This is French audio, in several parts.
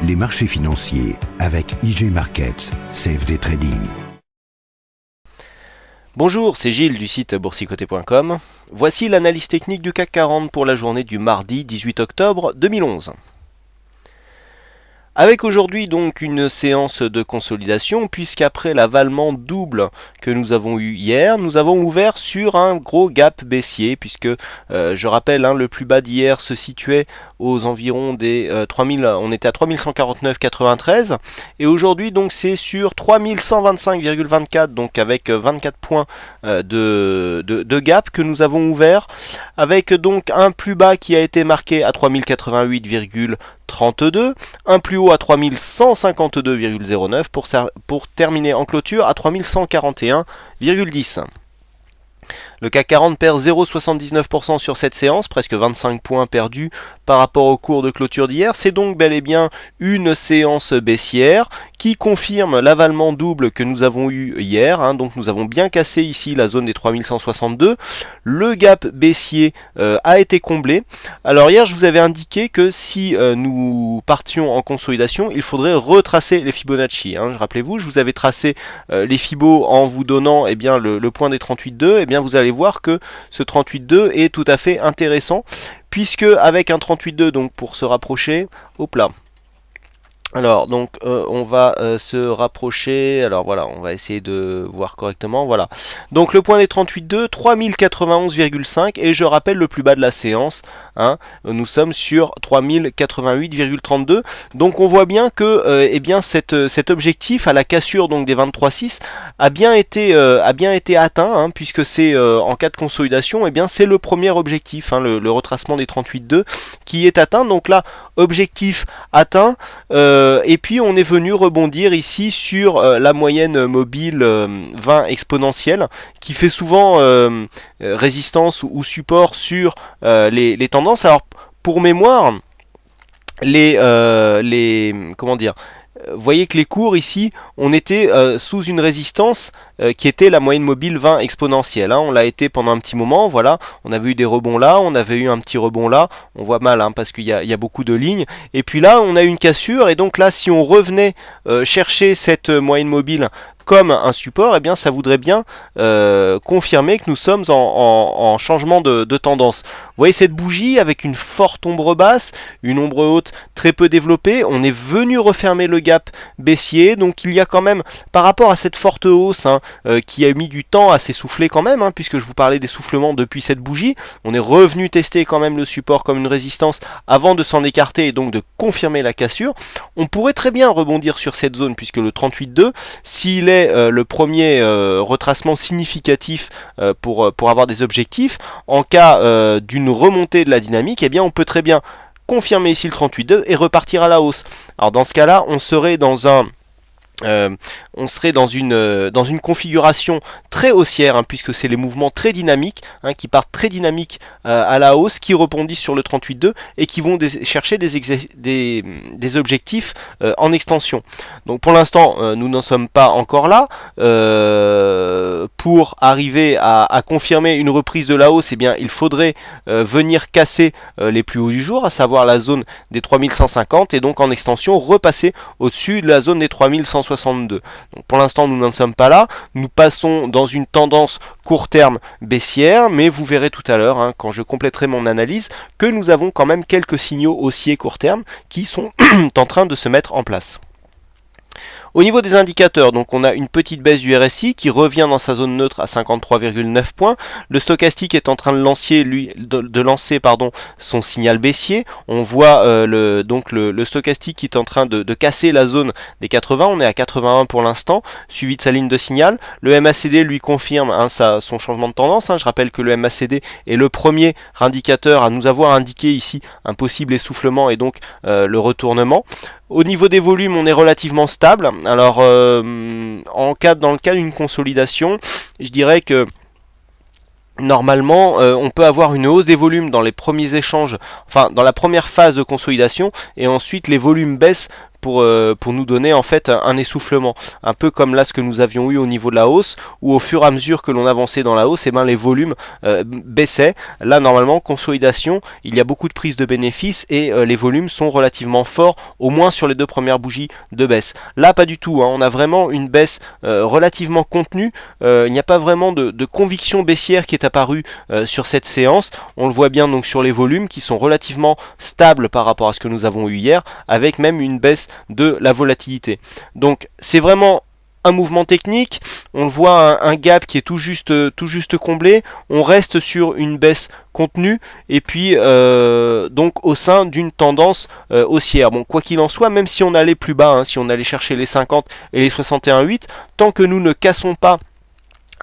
les marchés financiers avec IG Markets, CFD Trading. Bonjour, c'est Gilles du site boursicoté.com. Voici l'analyse technique du CAC 40 pour la journée du mardi 18 octobre 2011. Avec aujourd'hui donc une séance de consolidation, puisqu'après l'avalement double que nous avons eu hier, nous avons ouvert sur un gros gap baissier, puisque je rappelle, le plus bas d'hier se situait aux environs des 3000, on était à 3149,93, et aujourd'hui donc c'est sur 3125,24, donc avec 24 points de gap que nous avons ouvert, avec donc un plus bas qui a été marqué à 3088,32, un plus haut à 3152,09 pour terminer en clôture à 3141,10. Le CAC 40 perd 0,79% sur cette séance, presque 25 points perdus par rapport au cours de clôture d'hier. C'est donc bel et bien une séance baissière qui confirme l'avalement double que nous avons eu hier. Donc nous avons bien cassé ici la zone des 3162. Le gap baissier a été comblé. Alors hier je vous avais indiqué que si nous partions en consolidation, il faudrait retracer les Fibonacci. Rappelez-vous, je vous avais tracé les Fibos en vous donnant le point des 38,2. Vous allez voir que ce 38,2 est tout à fait intéressant, puisque avec un 38,2, donc pour se rapprocher, hop là. Alors donc on va se rapprocher, alors voilà, on va essayer de voir correctement, voilà. Donc le point des 38,2, 3091,5, et je rappelle le plus bas de la séance, nous sommes sur 3088,32. Donc on voit bien que cet objectif à la cassure donc des 23,6 a bien été atteint, puisque c'est en cas de consolidation, c'est le premier objectif, le retracement des 38,2 qui est atteint. Donc là, objectif atteint. Et puis on est venu rebondir ici sur la moyenne mobile 20 exponentielle, qui fait souvent résistance ou support sur les tendances. Alors pour mémoire, vous voyez que les cours ici, on était sous une résistance qui était la moyenne mobile 20 exponentielle. On l'a été pendant un petit moment, voilà. On avait eu des rebonds là, on avait eu un petit rebond là. On voit mal parce qu'il y a beaucoup de lignes. Et puis là, on a eu une cassure. Et donc là, si on revenait chercher cette moyenne mobile comme un support, ça voudrait bien confirmer que nous sommes en changement de tendance. Vous voyez cette bougie avec une forte ombre basse, une ombre haute très peu développée. On est venu refermer le gap baissier, donc il y a quand même, par rapport à cette forte hausse qui a mis du temps à s'essouffler quand même, puisque je vous parlais d'essoufflement depuis cette bougie, on est revenu tester quand même le support comme une résistance avant de s'en écarter et donc de confirmer la cassure. On pourrait très bien rebondir sur cette zone, puisque le 38,2, s'il est le premier retracement significatif pour avoir des objectifs, en cas d'une remontée de la dynamique, on peut très bien confirmer ici le 38,2 et repartir à la hausse. Alors dans ce cas-là, on serait dans une configuration très haussière, puisque c'est les mouvements très dynamiques qui partent très dynamiques à la hausse, qui rebondissent sur le 38,2 et qui vont chercher des objectifs en extension. Donc pour l'instant, nous n'en sommes pas encore là. Pour arriver à confirmer une reprise de la hausse, il faudrait venir casser les plus hauts du jour, à savoir la zone des 3150, et donc en extension repasser au-dessus de la zone des 3162. Donc pour l'instant nous n'en sommes pas là, nous passons dans une tendance court terme baissière, mais vous verrez tout à l'heure quand je compléterai mon analyse que nous avons quand même quelques signaux haussiers court terme qui sont en train de se mettre en place. Au niveau des indicateurs, donc on a une petite baisse du RSI qui revient dans sa zone neutre à 53,9 points. Le stochastique est en train de lancer son signal baissier. On voit le stochastique qui est en train de casser la zone des 80. On est à 81 pour l'instant, suivi de sa ligne de signal. Le MACD lui confirme son changement de tendance. Je rappelle que le MACD est le premier indicateur à nous avoir indiqué ici un possible essoufflement et donc le retournement. Au niveau des volumes, on est relativement stable. Alors, dans le cas d'une consolidation, je dirais que normalement, on peut avoir une hausse des volumes dans les premiers échanges, dans la première phase de consolidation, et ensuite les volumes baissent pour nous donner en fait un essoufflement, un peu comme là ce que nous avions eu au niveau de la hausse, où au fur et à mesure que l'on avançait dans la hausse, et ben les volumes baissaient. Là normalement consolidation, il y a beaucoup de prises de bénéfices et les volumes sont relativement forts, au moins sur les deux premières bougies de baisse. Là pas du tout, hein, on a vraiment une baisse relativement contenue, il n'y a pas vraiment de conviction baissière qui est apparue sur cette séance. On le voit bien donc sur les volumes qui sont relativement stables par rapport à ce que nous avons eu hier, avec même une baisse de la volatilité. Donc c'est vraiment un mouvement technique, on le voit un gap qui est tout juste comblé, on reste sur une baisse contenue et puis donc au sein d'une tendance haussière. Bon, quoi qu'il en soit, même si on allait plus bas, hein, si on allait chercher les 50 et les 61,8, tant que nous ne cassons pas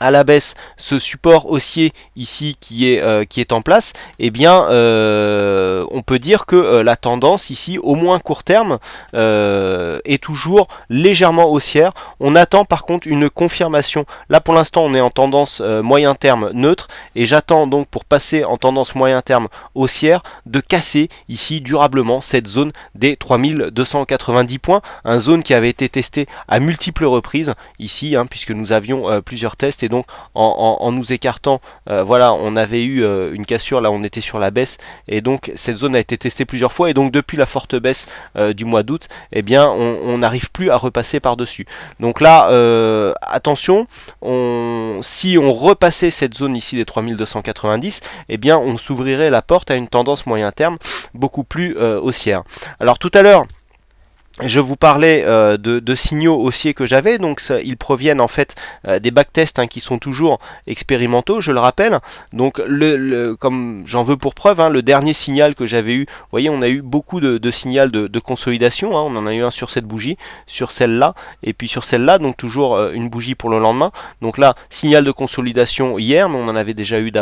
à la baisse ce support haussier ici qui est en place, eh bien on peut dire que la tendance ici au moins court terme est toujours légèrement haussière. On attend par contre une confirmation. Là pour l'instant on est en tendance moyen terme neutre et j'attends donc pour passer en tendance moyen terme haussière de casser ici durablement cette zone des 3290 points, un zone qui avait été testé à multiples reprises ici, hein, puisque nous avions plusieurs tests et donc en nous écartant, voilà, on avait eu une cassure, là on était sur la baisse et donc cette zone a été testée plusieurs fois et donc depuis la forte baisse du mois d'août, eh bien on n'arrive plus à repasser par dessus. Donc là attention, si on repassait cette zone ici des 3290, eh bien on s'ouvrirait la porte à une tendance moyen terme beaucoup plus haussière. Alors tout à l'heure je vous parlais de signaux haussiers que j'avais, donc ils proviennent en fait des backtests, hein, qui sont toujours expérimentaux, je le rappelle. Donc comme j'en veux pour preuve, hein, le dernier signal que j'avais eu, vous voyez, on a eu beaucoup de signaux de consolidation, hein, on en a eu un sur cette bougie, sur celle-là, et puis sur celle-là, donc toujours une bougie pour le lendemain. Donc là, signal de consolidation hier, mais on en avait déjà eu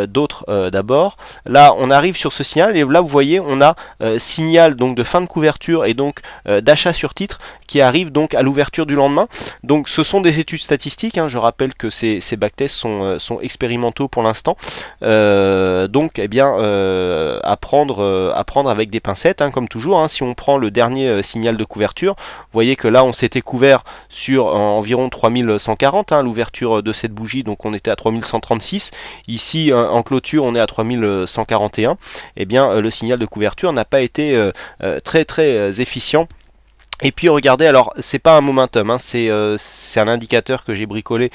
d'autres d'abord. Là, on arrive sur ce signal, et là vous voyez, on a signal donc de fin de couverture et donc d'achat sur titre qui arrive donc à l'ouverture du lendemain. Donc ce sont des études statistiques, hein, je rappelle que ces backtests sont expérimentaux pour l'instant, donc eh bien à prendre avec des pincettes, hein, comme toujours, hein. Si on prend le dernier signal de couverture, vous voyez que là on s'était couvert sur environ 3140, hein, l'ouverture de cette bougie, donc on était à 3136, ici en clôture on est à 3141, et bien le signal de couverture n'a pas été très efficient. Et puis regardez, alors c'est pas un momentum, hein, c'est un indicateur que j'ai bricolé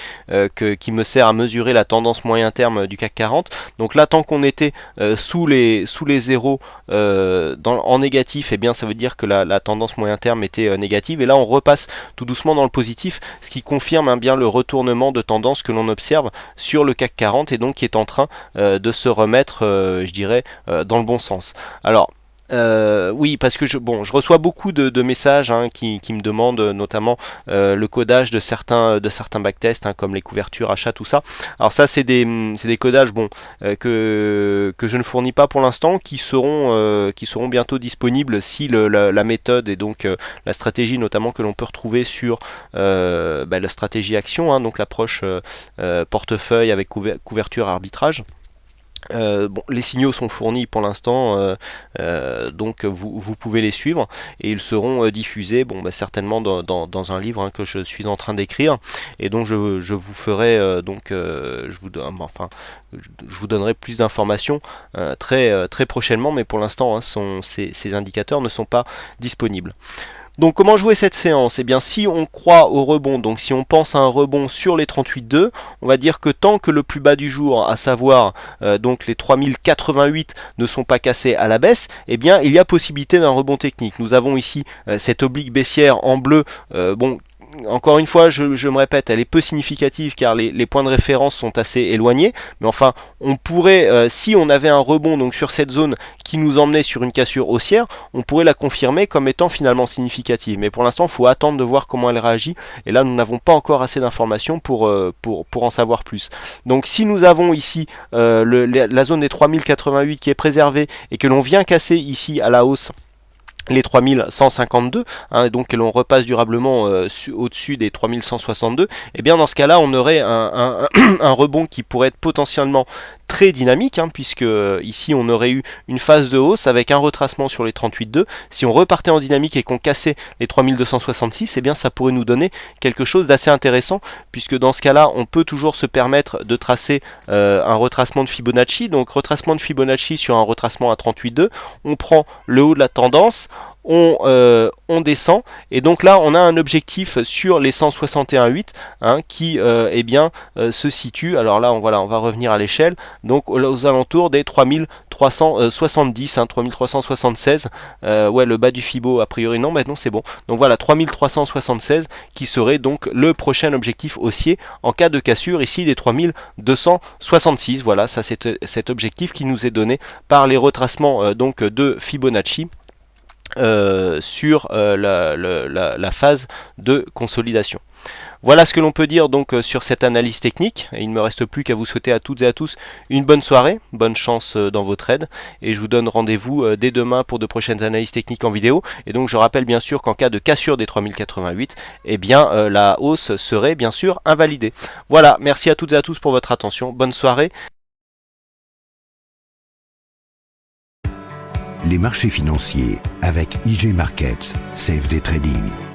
qui me sert à mesurer la tendance moyen terme du CAC 40. Donc là, tant qu'on était sous les zéros en négatif, eh bien ça veut dire que la tendance moyen terme était négative. Et là on repasse tout doucement dans le positif, ce qui confirme, hein, bien le retournement de tendance que l'on observe sur le CAC 40 et donc qui est en train de se remettre, je dirais, dans le bon sens. Alors oui, parce que je reçois beaucoup de messages, hein, qui me demandent notamment le codage de certains backtests, hein, comme les couvertures, achats, tout ça. Alors ça c'est des codages que je ne fournis pas pour l'instant, qui seront bientôt disponibles si la méthode et donc la stratégie notamment que l'on peut retrouver sur la stratégie action, hein, donc l'approche portefeuille avec couverture arbitrage. Les signaux sont fournis pour l'instant, donc vous pouvez les suivre et ils seront diffusés certainement dans un livre, hein, que je suis en train d'écrire et donc je vous ferai je vous donnerai plus d'informations très prochainement, mais pour l'instant, hein, ces indicateurs ne sont pas disponibles. Donc comment jouer cette séance? Eh bien si on croit au rebond, donc si on pense à un rebond sur les 38,2, on va dire que tant que le plus bas du jour, à savoir donc les 3088 ne sont pas cassés à la baisse, eh bien il y a possibilité d'un rebond technique. Nous avons ici cette oblique baissière en bleu, encore une fois, je me répète, elle est peu significative car les points de référence sont assez éloignés, mais enfin, on pourrait, si on avait un rebond donc sur cette zone qui nous emmenait sur une cassure haussière, on pourrait la confirmer comme étant finalement significative. Mais pour l'instant, il faut attendre de voir comment elle réagit, et là, nous n'avons pas encore assez d'informations pour en savoir plus. Donc, si nous avons ici la zone des 3088 qui est préservée et que l'on vient casser ici à la hausse les 3152, hein, donc que l'on repasse durablement au-dessus des 3162, et bien dans ce cas-là, on aurait un rebond qui pourrait être potentiellement très dynamique, hein, puisque ici on aurait eu une phase de hausse avec un retracement sur les 38,2. Si on repartait en dynamique et qu'on cassait les 3266, eh bien ça pourrait nous donner quelque chose d'assez intéressant, puisque dans ce cas-là, on peut toujours se permettre de tracer un retracement de Fibonacci. Donc retracement de Fibonacci sur un retracement à 38,2, on prend le haut de la tendance, on descend, et donc là on a un objectif sur les 161,8, hein, qui se situe, alors là on va revenir à l'échelle, donc aux alentours des 3370, hein, 3376, ouais, le bas du Fibo a priori non, mais non, c'est bon, donc voilà, 3376 qui serait donc le prochain objectif haussier en cas de cassure ici des 3266. Voilà, ça c'est cet objectif qui nous est donné par les retracements donc de Fibonacci sur la phase de consolidation. Voilà ce que l'on peut dire donc sur cette analyse technique. Et il ne me reste plus qu'à vous souhaiter à toutes et à tous une bonne soirée, bonne chance dans vos trades, et je vous donne rendez-vous dès demain pour de prochaines analyses techniques en vidéo. Et donc je rappelle bien sûr qu'en cas de cassure des 3088, eh bien la hausse serait bien sûr invalidée. Voilà, merci à toutes et à tous pour votre attention, bonne soirée. Les marchés financiers avec IG Markets, CFD Trading.